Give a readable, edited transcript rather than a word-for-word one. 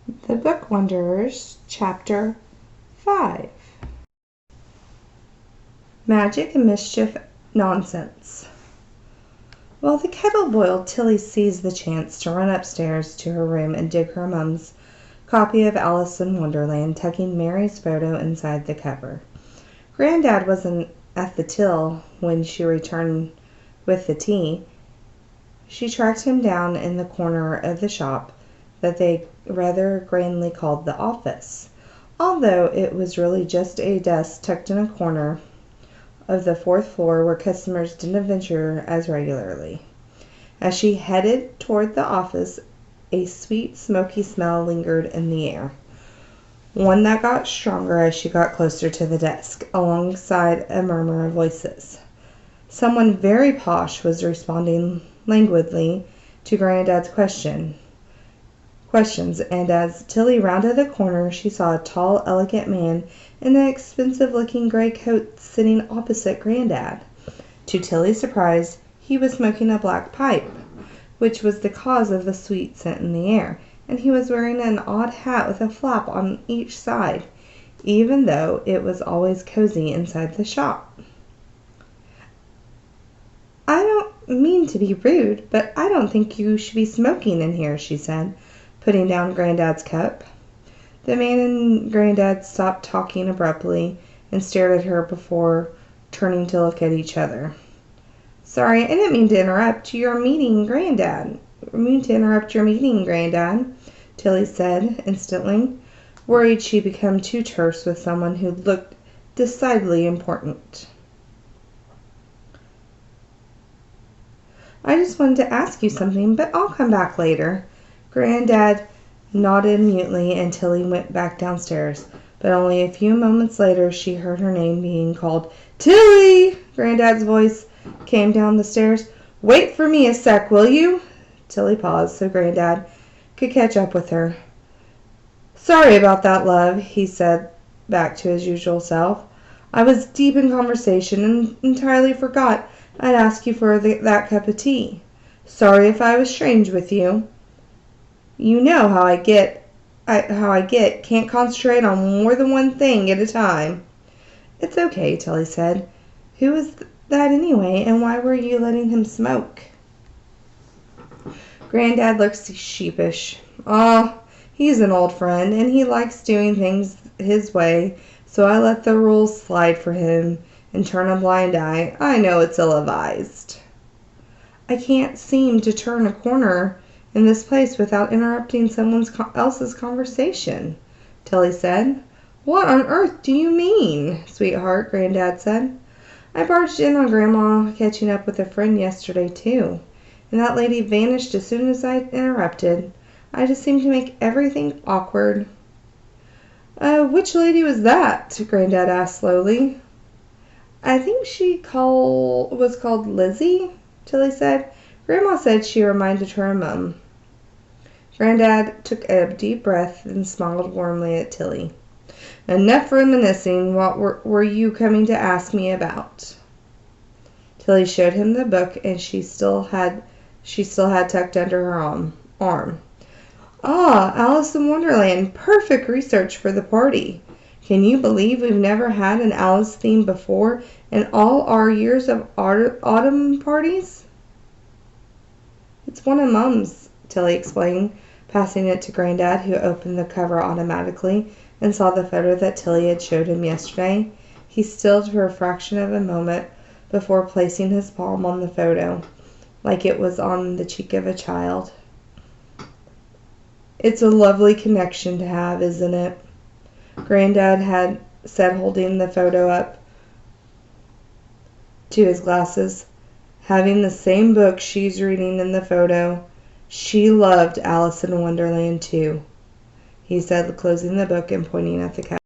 The Bookwanderers Chapter 5. Magic and Mischief Nonsense. While the kettle boiled, Tilly seized the chance to run upstairs to her room and dig her mum's copy of Alice in Wonderland, tucking Mary's photo inside the cover. Granddad wasn't at the till when she returned with the tea. She tracked him down in the corner of the shop that they rather grandly called the office, although it was really just a desk tucked in a corner of the fourth floor where customers didn't venture as regularly. As she headed toward the office, a sweet, smoky smell lingered in the air, one that got stronger as she got closer to the desk, alongside a murmur of voices. Someone very posh was responding languidly to Granddad's questions, and as Tilly rounded the corner, she saw a tall, elegant man in an expensive-looking gray coat sitting opposite Granddad. To Tilly's surprise, he was smoking a black pipe, which was the cause of the sweet scent in the air, and he was wearing an odd hat with a flap on each side, even though it was always cozy inside the shop. "I don't mean to be rude, but I don't think you should be smoking in here," she said, putting down Granddad's cup. The man and Granddad stopped talking abruptly and stared at her before turning to look at each other. "Sorry, I didn't mean to interrupt your meeting, Granddad," Tilly said instantly, worried she'd become too terse with someone who looked decidedly important. "I just wanted to ask you something, but I'll come back later." Granddad nodded mutely and Tilly went back downstairs, but only a few moments later she heard her name being called. "Tilly!" Granddad's voice came down the stairs. "Wait for me a sec, will you?" Tilly paused so Granddad could catch up with her. "Sorry about that, love," he said back to his usual self. "I was deep in conversation and entirely forgot I'd ask you for that cup of tea. Sorry if I was strange with you. You know how I get. Can't concentrate on more than one thing at a time." "It's okay," Tilly said. "Who is that anyway, and why were you letting him smoke?" Granddad looked sheepish. "Oh, he's an old friend, and he likes doing things his way, so I let the rules slide for him and turn a blind eye. I know it's ill-advised." "I can't seem to turn a corner in this place without interrupting someone else's conversation," Tilly said. "What on earth do you mean, sweetheart?" Granddad said. "I barged in on Grandma catching up with a friend yesterday, too, and that lady vanished as soon as I interrupted. I just seem to make everything awkward." Which lady was that?" Granddad asked slowly. "I think she was called Lizzie," Tilly said. "Grandma said she reminded her of Mum." Granddad took a deep breath and smiled warmly at Tilly. "Enough reminiscing. What were you coming to ask me about?" Tilly showed him the book and she still had tucked under her arm. "Ah, Alice in Wonderland. Perfect research for the party. Can you believe we've never had an Alice theme before in all our years of autumn parties?" "It's one of Mum's," Tilly explained, passing it to Granddad, who opened the cover automatically and saw the photo that Tilly had showed him yesterday. He stilled for a fraction of a moment before placing his palm on the photo, like it was on the cheek of a child. "It's a lovely connection to have, isn't it?" Granddad had said, holding the photo up to his glasses. "Having the same book she's reading in the photo. She loved Alice in Wonderland too," he said, closing the book and pointing at the cover.